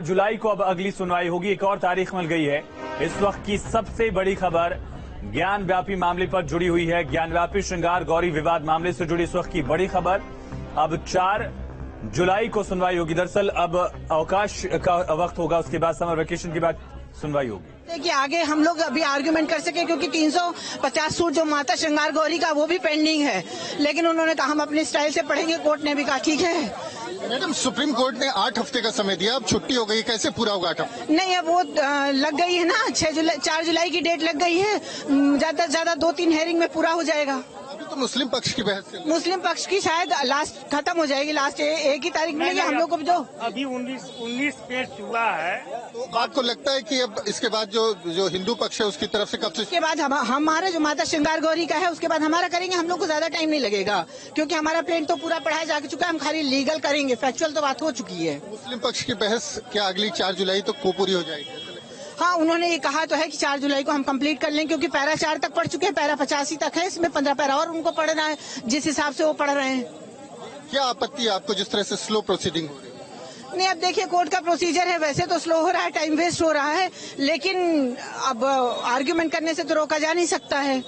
जुलाई को अब अगली सुनवाई होगी। एक और तारीख मिल गई है। इस वक्त की सबसे बड़ी खबर ज्ञान व्यापी मामले पर जुड़ी हुई है। ज्ञान व्यापी श्रृंगार गौरी विवाद मामले से जुड़ी इस वक्त की बड़ी खबर। अब 4 जुलाई को सुनवाई होगी। दरअसल अब अवकाश का वक्त होगा, उसके बाद समर वेकेशन के बाद सुनवाई होगी। देखिए आगे हम लोग अभी आर्ग्यूमेंट कर सके क्योंकि 350 सूट जो माता श्रृंगार गौरी का वो भी पेंडिंग है, लेकिन उन्होंने कहा हम अपने स्टाइल से पढ़ेंगे। कोर्ट ने भी कहा ठीक है। मैडम, सुप्रीम कोर्ट ने 8 हफ्ते का समय दिया, अब छुट्टी हो गई, कैसे पूरा होगा 8 हफ्ते? नहीं, अब वो लग गई है ना, 4 जुलाई की डेट लग गई है। ज्यादा से ज्यादा 2-3 हेयरिंग में पूरा हो जाएगा। अभी तो मुस्लिम पक्ष की बहस है। मुस्लिम पक्ष की शायद लास्ट खत्म हो जाएगी, लास्ट 1 ही तारीख मिलेगी हम लोग को। जो अभी 19 पेश हुआ है, तो आपको लगता है कि अब इसके बाद जो हिंदू पक्ष है उसकी तरफ से कब से? उसके बाद हमारा जो माता श्रृंगार गौरी का है उसके बाद हमारा करेंगे। हम लोग को ज्यादा टाइम नहीं लगेगा क्योंकि हमारा प्लेन तो पूरा पढ़ाया जा चुका है। हम खाली लीगल करेंगे, फैक्चुअल तो बात हो चुकी है। मुस्लिम पक्ष की बहस क्या अगली 4 जुलाई तक को पूरी हो जाएगी? हाँ, उन्होंने ये कहा तो है कि 4 जुलाई को हम कंप्लीट कर लें क्योंकि पैरा 4 तक पढ़ चुके हैं, पैरा 85 तक है, इसमें 15 पैरा और उनको पढ़ना है जिस हिसाब से वो पढ़ रहे हैं। क्या आपत्ति है आपको जिस तरह से स्लो प्रोसीडिंग हो रही है? नहीं, अब देखिए कोर्ट का प्रोसीजर है, वैसे तो स्लो हो रहा है, टाइम वेस्ट हो रहा है, लेकिन अब आर्ग्यूमेंट करने से तो रोका जा नहीं सकता है।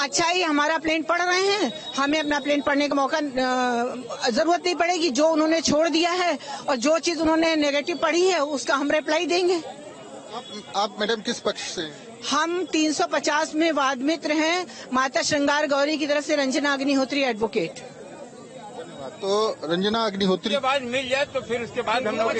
अच्छा ही हमारा प्लेन पढ़ रहे हैं, हमें अपना प्लेन पढ़ने का मौका जरूरत नहीं पड़ेगी। जो उन्होंने छोड़ दिया है और जो चीज उन्होंने नेगेटिव पढ़ी है उसका हम रिप्लाई देंगे। आप मैडम किस पक्ष से? हम 350 में वाद मित्र हैं, माता श्रृंगार गौरी की तरफ से रंजना अग्निहोत्री एडवोकेट। तो रंजना अग्निहोत्री के बाद मिल जाए तो फिर उसके बाद हम लोग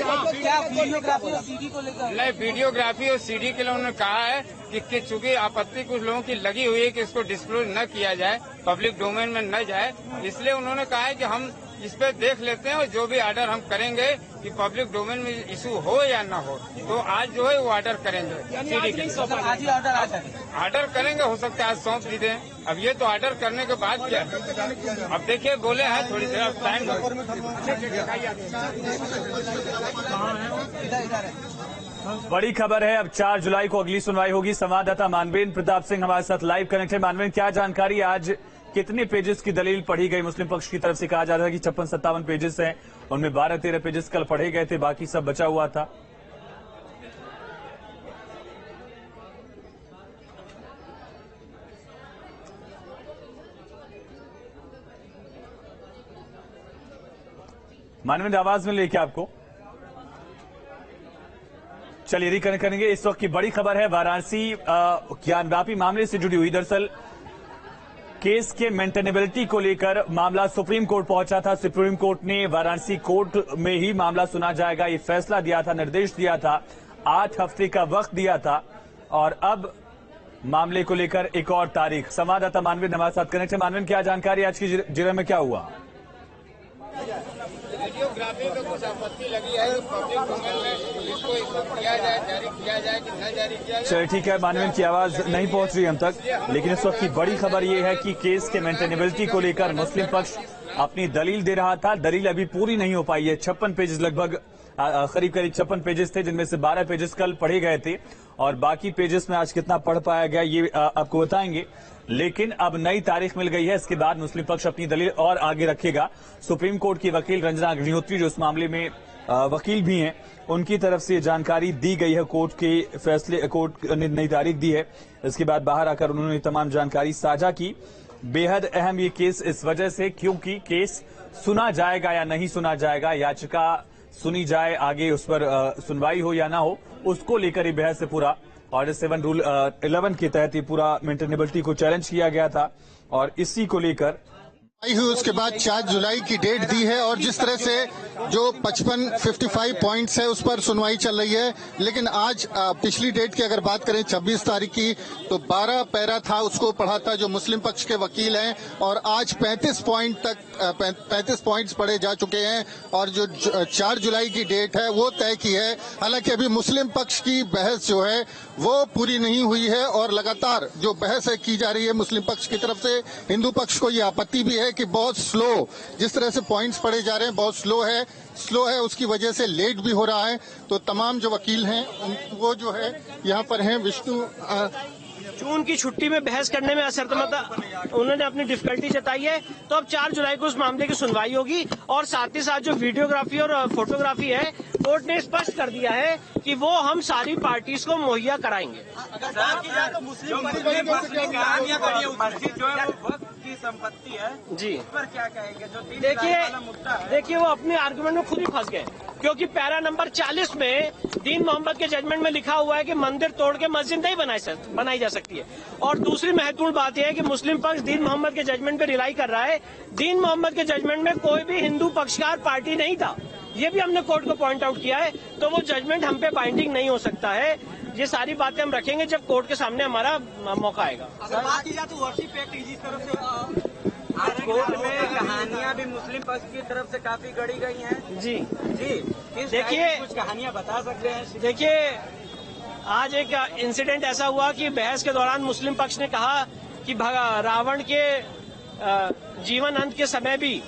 वीडियोग्राफी और सीडी को लेकर वीडियोग्राफी और सीडी के लिए उन्होंने कहा है कि चूंकि आपत्ति कुछ लोगों की लगी हुई है कि इसको डिस्क्लोज न किया जाए, पब्लिक डोमेन में न जाए, इसलिए उन्होंने कहा है कि हम इस पे देख लेते हैं और जो भी ऑर्डर हम करेंगे कि पब्लिक डोमेन में इशू हो या ना हो, तो आज जो है वो ऑर्डर करेंगे। सीडी के आज ही ऑर्डर करेंगे, हो सकता है आज सौंप भी दें। अब ये तो ऑर्डर करने के बाद क्या है, अब देखिए बोले हैं थोड़ी देर टाइम। बड़ी खबर है, अब 4 जुलाई को अगली सुनवाई होगी। संवाददाता मानवेंद्र प्रताप सिंह हमारे साथ लाइव कनेक्ट है। मानवेंद्र, क्या जानकारी, आज कितने पेजेस की दलील पढ़ी गई? मुस्लिम पक्ष की तरफ से कहा जा रहा है कि 56-57 पेजेस हैं, उनमें 12-13 पेजेस कल पढ़े गए थे, बाकी सब बचा हुआ था। मानवेंद्र, आवाज मिल रही क्या आपको? चलिए रिकनेक्ट करेंगे। इस वक्त की बड़ी खबर है वाराणसी ज्ञान व्यापी मामले से जुड़ी हुई। दरअसल केस के मेंटेनेबिलिटी को लेकर मामला सुप्रीम कोर्ट पहुंचा था। सुप्रीम कोर्ट ने वाराणसी कोर्ट में ही मामला सुना जाएगा ये फैसला दिया था, निर्देश दिया था, 8 हफ्ते का वक्त दिया था और अब मामले को लेकर एक और तारीख। संवाददाता मानवेंद्र हमारे साथ कनेक्ट है। मानवेंद्र, क्या जानकारी, आज की जिले में क्या हुआ? वीडियोग्राफी में कुछ आपत्ति लगी है, पब्लिक डोमेन में इसको किया जाए, जारी किया जाए कि न जारी किया जाए। चलिए ठीक है, मानवेंद्र की आवाज नहीं पहुंच रही हम तक, लेकिन इस वक्त की बड़ी खबर यह है कि केस के मेंटेनेबिलिटी को लेकर मुस्लिम पक्ष अपनी दलील दे रहा था। दलील अभी पूरी नहीं हो पाई है। 56 पेजेस, लगभग करीब 56 पेजेस थे, जिनमें से 12 पेजेस कल पढ़े गए थे और बाकी पेजेस में आज कितना पढ़ पाया गया ये आपको बताएंगे। लेकिन अब नई तारीख मिल गई है, इसके बाद मुस्लिम पक्ष अपनी दलील और आगे रखेगा। सुप्रीम कोर्ट की वकील रंजना अग्निहोत्री, जो इस मामले में वकील भी हैं, उनकी तरफ से जानकारी दी गई है। कोर्ट के फैसले, कोर्ट ने नई तारीख दी है, इसके बाद बाहर आकर उन्होंने तमाम जानकारी साझा की। बेहद अहम ये केस इस वजह से क्योंकि केस सुना जाएगा या नहीं सुना जाएगा, याचिका सुनी जाए, आगे उस पर सुनवाई हो या ना हो, उसको लेकर ये बहस से पूरा ऑर्डर 7 रूल 11 के तहत ये पूरा मेंटेनेबिलिटी को चैलेंज किया गया था और इसी को लेकर उसके बाद 4 जुलाई की डेट दी है और जिस तरह से जो 55 पॉइंट्स है उस पर सुनवाई चल रही है। लेकिन आज पिछली डेट की अगर बात करें 26 तारीख की, तो 12 पैरा था, उसको पढ़ा था जो मुस्लिम पक्ष के वकील हैं और आज 35 पॉइंट्स पढ़े जा चुके हैं और जो 4 जुलाई की डेट है वो तय की है। हालांकि अभी मुस्लिम पक्ष की बहस जो है वो पूरी नहीं हुई है और लगातार जो बहस है की जा रही है मुस्लिम पक्ष की तरफ से। हिंदू पक्ष को ये आपत्ति भी है कि बहुत स्लो, जिस तरह से पॉइंट्स पढ़े जा रहे हैं बहुत स्लो है, उसकी वजह से लेट भी हो रहा है। तो तमाम जो वकील हैं वो जो है यहाँ पर हैं। विष्णु जून की छुट्टी में बहस करने में असमर्थता उन्होंने अपनी डिफिकल्टी जताई है। तो अब 4 जुलाई को उस मामले की सुनवाई होगी और साथ ही साथ जो वीडियोग्राफी और फोटोग्राफी है, कोर्ट ने स्पष्ट कर दिया है कि वो हम सारी पार्टीज को मुहैया कराएंगे। की संपत्ति है जी, पर क्या कहेंगे? जो देखिए वो अपने आर्गुमेंट में खुद ही फंस गए, क्योंकि पैरा नंबर 40 में दीन मोहम्मद के जजमेंट में लिखा हुआ है कि मंदिर तोड़ के मस्जिद नहीं बनाई जा सकती है। और दूसरी महत्वपूर्ण बात यह है कि मुस्लिम पक्ष दीन मोहम्मद के जजमेंट पे रिलाई कर रहा है। दीन मोहम्मद के जजमेंट में कोई भी हिंदू पक्षकार पार्टी नहीं था, ये भी हमने कोर्ट को पॉइंट आउट किया है। तो वो जजमेंट हम पे बाइंडिंग नहीं हो सकता है। ये सारी बातें हम रखेंगे जब कोर्ट के सामने हमारा मौका आएगा। आज कोर्ट में कहानियां भी मुस्लिम पक्ष की तरफ से काफी गढ़ी गई हैं। जी जी, देखिए कुछ कहानियां बता सकते हैं? देखिए, आज एक इंसिडेंट ऐसा हुआ कि बहस के दौरान मुस्लिम पक्ष ने कहा कि रावण के जीवन अंत के समय भी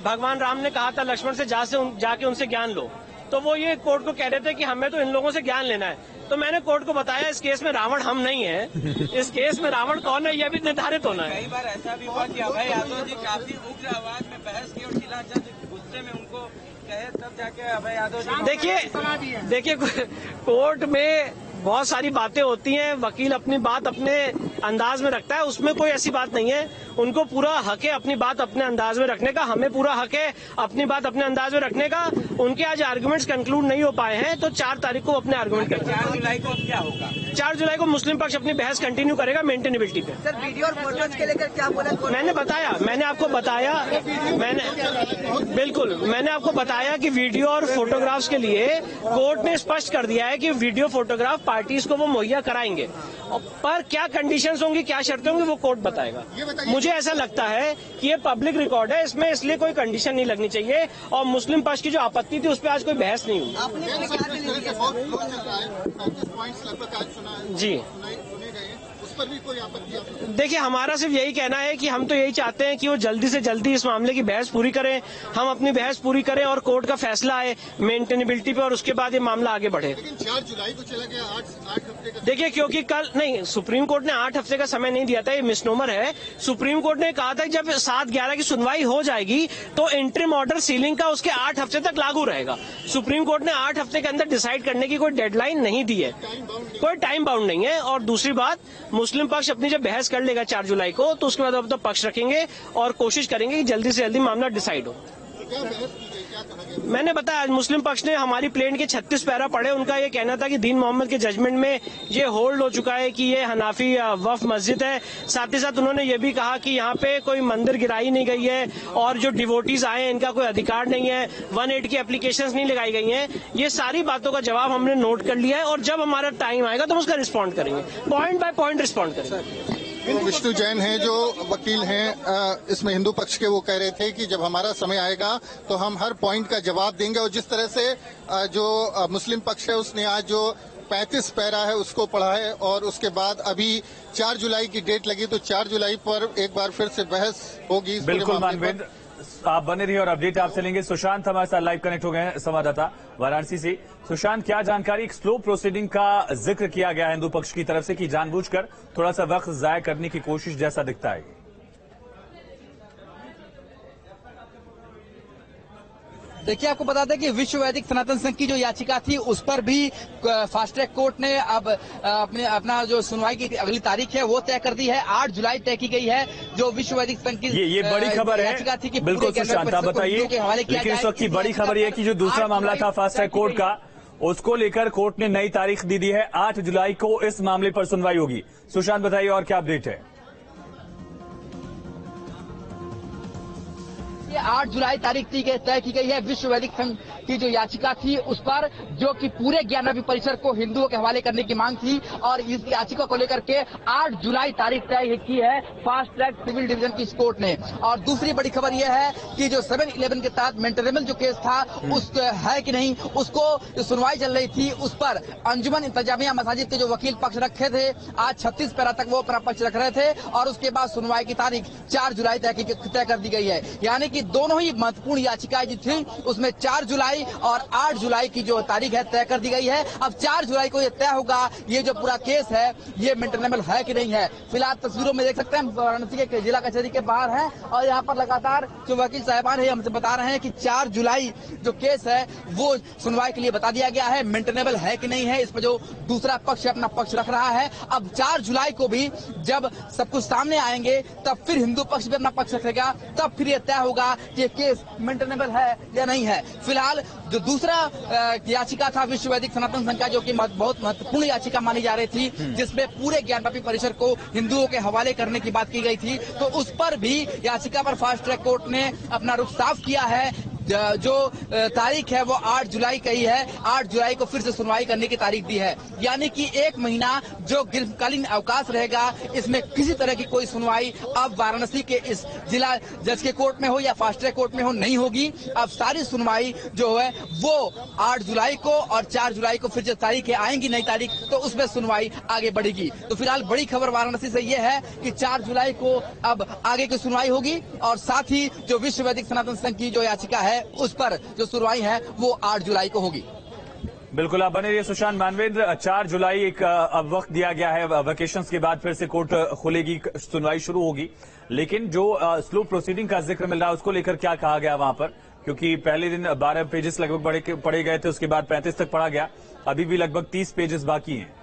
भगवान राम ने कहा था लक्ष्मण से जाके उनसे ज्ञान लो। तो वो ये कोर्ट को कह रहे थे कि हमें तो इन लोगों से ज्ञान लेना है। तो मैंने कोर्ट को बताया इस केस में रावण हम नहीं है, इस केस में रावण कौन है यह भी निर्धारित होना है। कई बार ऐसा भी हुआ कि अभय यादव जी काफी उग्र आवाज में बहस की और जिला जज गुस्से में उनको कहे, तब जाके अभय यादव जी देखिए कोर्ट में बहुत सारी बातें होती हैं, वकील अपनी बात अपने अंदाज में रखता है, उसमें कोई ऐसी बात नहीं है। उनको पूरा हक है अपनी बात अपने अंदाज में रखने का, हमें पूरा हक है अपनी बात अपने अंदाज में रखने का। उनके आज आर्गुमेंट्स कंक्लूड नहीं हो पाए हैं, तो 4 तारीख को अपने आर्गुमेंट करेंगे। 4 जुलाई को क्या होगा? 4 जुलाई को मुस्लिम पक्ष अपनी बहस कंटिन्यू करेगा मेंटेनेबिलिटी पे। सर, वीडियो और फोटोज के लेकर क्या बोला? मैंने आपको बताया कि वीडियो और फोटोग्राफ्स के लिए कोर्ट ने स्पष्ट कर दिया है कि वीडियो फोटोग्राफ पार्टीज को वो मुहैया कराएंगे, पर क्या कंडीशंस होंगी, क्या शर्तें होंगी, वो कोर्ट बताएगा। मुझे ऐसा लगता है कि ये पब्लिक रिकॉर्ड है, इसमें इसलिए कोई कंडीशन नहीं लगनी चाहिए। और मुस्लिम पक्ष की जो आपत्ति थी उस पर आज कोई बहस नहीं हुई। जी, पर भी कोई आपत्ति? देखिए, हमारा सिर्फ यही कहना है कि हम तो यही चाहते हैं कि वो जल्दी से जल्दी इस मामले की बहस पूरी करें, हम अपनी बहस पूरी करें और कोर्ट का फैसला आए मेंटेनेबिलिटी पे, और उसके बाद ये मामला आगे बढ़े। लेकिन 4 जुलाई को चला गया, 8 हफ्ते का। देखिए, क्योंकि कल नहीं, सुप्रीम कोर्ट ने 8 हफ्ते का समय नहीं दिया था, ये मिसनोमर है। सुप्रीम कोर्ट ने कहा था कि जब 7/11 की सुनवाई हो जाएगी तो इंटरिम ऑर्डर सीलिंग का उसके 8 हफ्ते तक लागू रहेगा। सुप्रीम कोर्ट ने 8 हफ्ते के अंदर डिसाइड करने की कोई डेडलाइन नहीं दी है, कोई टाइम बाउंड नहीं है। और दूसरी बात, मुस्लिम पक्ष अपनी जब बहस कर लेगा 4 जुलाई को, तो उसके बाद अब तो पक्ष रखेंगे और कोशिश करेंगे कि जल्दी से जल्दी मामला डिसाइड हो। मैंने बताया, आज मुस्लिम पक्ष ने हमारी प्लेन के 36 पैरा पढ़े। उनका ये कहना था कि दीन मोहम्मद के जजमेंट में ये होल्ड हो चुका है कि ये हनाफी वफ मस्जिद है। साथ ही साथ उन्होंने ये भी कहा कि यहाँ पे कोई मंदिर गिराई नहीं गई है और जो डिवोटीज आए हैं इनका कोई अधिकार नहीं है, 180 की एप्लीकेशंस नहीं लगाई गई हैं। ये सारी बातों का जवाब हमने नोट कर लिया है और जब हमारा टाइम आएगा तो हम उसका रिस्पॉन्ड करेंगे, पॉइंट बाय पॉइंट रिस्पॉन्ड करेंगे। विष्णु जैन हैं जो वकील हैं इसमें हिंदू पक्ष के, वो कह रहे थे कि जब हमारा समय आएगा तो हम हर पॉइंट का जवाब देंगे। और जिस तरह से जो मुस्लिम पक्ष है उसने आज जो 35 पैरा है उसको पढ़ा है और उसके बाद अभी 4 जुलाई की डेट लगी, तो 4 जुलाई पर एक बार फिर से बहस होगी। बिल्कुल मानवेंद्र, आप बने रहिए और अपडेट आपसे लेंगे। सुशांत हमारे साथ लाइव कनेक्ट हो गए हैं, संवाददाता वाराणसी से। सुशांत, क्या जानकारी? एक स्लो प्रोसीडिंग का जिक्र किया गया हिंदू पक्ष की तरफ से कि जानबूझकर थोड़ा सा वक्त जाया करने की कोशिश जैसा दिखता है। देखिए, आपको बता दें कि विश्व वैदिक सनातन संघ की जो याचिका थी उस पर भी फास्ट ट्रैक कोर्ट ने अब अपना जो सुनवाई की अगली तारीख है वो तय कर दी है। 8 जुलाई तय की गई है। जो विश्व वैदिक संघ की ये बड़ी खबर है। याचिका थी कि बिल्कुल सुशांत, आप बताइए। लेकिन इस वक्त की बड़ी खबर यह कि जो दूसरा मामला था फास्ट ट्रैक कोर्ट का, उसको लेकर कोर्ट ने नई तारीख दी है। 8 जुलाई को इस मामले पर सुनवाई होगी। सुशांत, बताइए और क्या अपडेट है? 8 जुलाई तारीख तय की गई है। विश्व वैदिक संघ की जो याचिका थी उस पर, जो कि पूरे ज्ञानवापी परिसर को हिंदुओं के हवाले करने की मांग थी, और इस याचिका को लेकर के 8 जुलाई तारीख तय की है फास्ट ट्रैक सिविल डिवीजन की कोर्ट ने। और दूसरी बड़ी खबर यह है कि जो 7/11 के तहत मेंटेनेबल जो केस था उस है कि नहीं, उसको सुनवाई चल रही थी, उस पर अंजुमन इंतजामिया मसाजिद के जो वकील पक्ष रखे थे आज 36 पैरा तक वो अपना पक्ष रख रहे थे और उसके बाद सुनवाई की तारीख 4 जुलाई तय कर दी गई है। यानी कि दोनों ही महत्वपूर्ण याचिकाएं जो थी उसमें 4 जुलाई और 8 जुलाई की जो तारीख है तय कर दी गई है। अब 4 जुलाई को ये तय होगा ये जो पूरा केस है ये मेंटेनेबल है कि नहीं है। फिलहाल तस्वीरों में देख सकते हैं वाराणसी के जिला कचहरी के बाहर है और यहाँ पर लगातार जो वकील साहबान है हमसे बता रहे हैं कि 4 जुलाई जो केस है वो सुनवाई के लिए बता दिया गया है, मेंटेनेबल है कि नहीं है। इस पर जो दूसरा पक्ष अपना पक्ष रख रहा है। अब 4 जुलाई को भी जब सब कुछ सामने आएंगे तब फिर हिंदू पक्ष भी अपना पक्ष रखेगा, तब फिर ये तय होगा कि ये केस मेंटेनेबल है या नहीं है। फिलहाल जो दूसरा याचिका था विश्व वैदिक सनातन संघ का, जो कि बहुत महत्वपूर्ण याचिका मानी जा रही थी, जिसमें पूरे ज्ञानवापी परिसर को हिंदुओं के हवाले करने की बात की गई थी, तो उस पर भी याचिका पर फास्ट ट्रैक कोर्ट ने अपना रुख साफ किया है। जो तारीख है वो 8 जुलाई का ही है। 8 जुलाई को फिर से सुनवाई करने की तारीख दी है, यानी कि 1 महीना जो ग्रीष्मकालीन अवकाश रहेगा इसमें किसी तरह की कोई सुनवाई अब वाराणसी के इस जिला जज के कोर्ट में हो या फास्ट ट्रैक कोर्ट में हो नहीं होगी। अब सारी सुनवाई जो है वो 8 जुलाई को और 4 जुलाई को फिर जो तारीखें आएंगी नई तारीख, तो उसमें सुनवाई आगे बढ़ेगी। तो फिलहाल बड़ी खबर वाराणसी से ये है कि 4 जुलाई को अब आगे की सुनवाई होगी और साथ ही जो विश्व वैदिक सनातन संघ की जो याचिका है उस पर जो सुनवाई है वो 8 जुलाई को होगी। बिल्कुल, आप बने रहिए सुशांत मानवेंद्र। 4 जुलाई एक अब वक्त दिया गया है, वेकेशंस के बाद फिर से कोर्ट खुलेगी, सुनवाई शुरू होगी। लेकिन जो स्लो प्रोसीडिंग का जिक्र मिल रहा है उसको लेकर क्या कहा गया वहां पर, क्योंकि पहले दिन 12 पेजेस लगभग पढ़े गए थे, उसके बाद 35 तक पढ़ा गया, अभी भी लगभग 30 पेजेस बाकी हैं।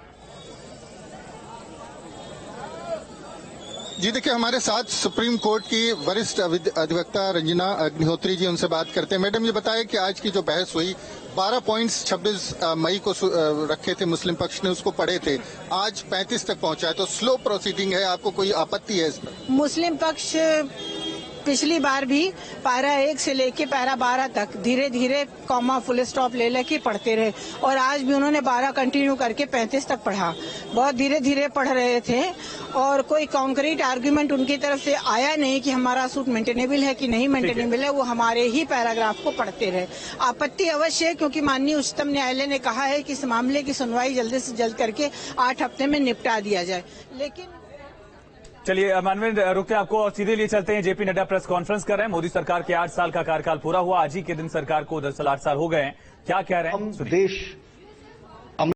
जी देखिए, हमारे साथ सुप्रीम कोर्ट की वरिष्ठ अधिवक्ता रंजना अग्निहोत्री जी, उनसे बात करते हैं। मैडम, ये बताएं कि आज की जो बहस हुई, 12 पॉइंट्स 26 मई को रखे थे, मुस्लिम पक्ष ने उसको पढ़े थे, आज 35 तक पहुंचा है, तो स्लो प्रोसीडिंग है, आपको कोई आपत्ति है इस पर? मुस्लिम पक्ष पिछली बार भी पैरा 1 से लेके पैरा 12 तक धीरे धीरे कॉमा फुल स्टॉप ले लेके पढ़ते रहे और आज भी उन्होंने 12 कंटिन्यू करके 35 तक पढ़ा। बहुत धीरे धीरे पढ़ रहे थे और कोई कॉन्क्रीट आर्ग्यूमेंट उनकी तरफ से आया नहीं कि हमारा सूट मेंटेनेबल है कि नहीं मेंटेनेबल है। वो हमारे ही पैराग्राफ को पढ़ते रहे। आपत्ति अवश्य है, क्योंकि माननीय उच्चतम न्यायालय ने कहा है कि इस मामले की सुनवाई जल्दी से जल्द करके 8 हफ्ते में निपटा दिया जाए। लेकिन चलिए मानवेंद्र, रुकते आपको और सीधे लिए चलते हैं। जेपी नड्डा प्रेस कॉन्फ्रेंस कर रहे हैं। मोदी सरकार के 8 साल का कार्यकाल पूरा हुआ, आज ही के दिन सरकार को दरअसल 8 साल हो गए हैं। क्या कह रहे हैं? हम देश